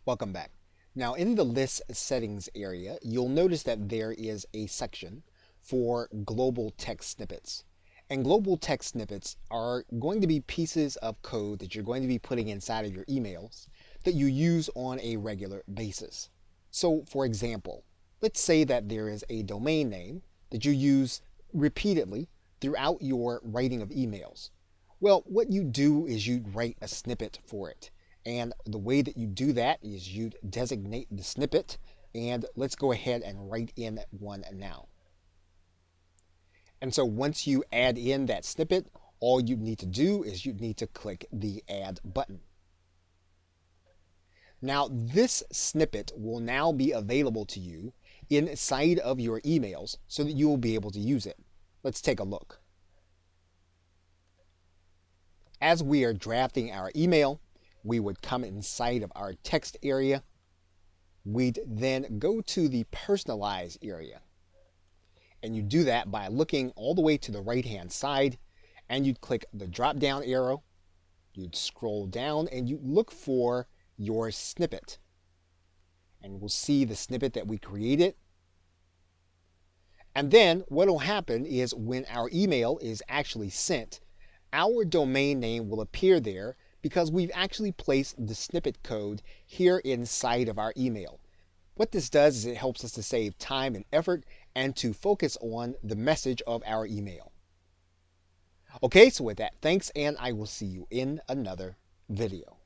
Welcome back. Now in the list settings area, you'll notice that there is a section for global text snippets. And global text snippets are going to be pieces of code that you're going to be putting inside of your emails that you use on a regular basis. So for example, let's say that there is a domain name that you use repeatedly throughout your writing of emails. Well, what you do is you write a snippet for it. And the way that you do that is you designate the snippet, and let's go ahead and write in one now. And so once you add in that snippet, all you need to do is you need to click the add button. Now this snippet will now be available to you inside of your emails so that you will be able to use it. Let's take a look. As we are drafting our email, we would come inside of our text area. We'd then go to the personalize area. And you do that by looking all the way to the right-hand side, and you'd click the drop-down arrow. You'd scroll down and you look for your snippet. And we'll see the snippet that we created. And then what will happen is when our email is actually sent, our domain name will appear there because we've actually placed the snippet code here inside of our email. What this does is it helps us to save time and effort and to focus on the message of our email. Okay, so with that, thanks, and I will see you in another video.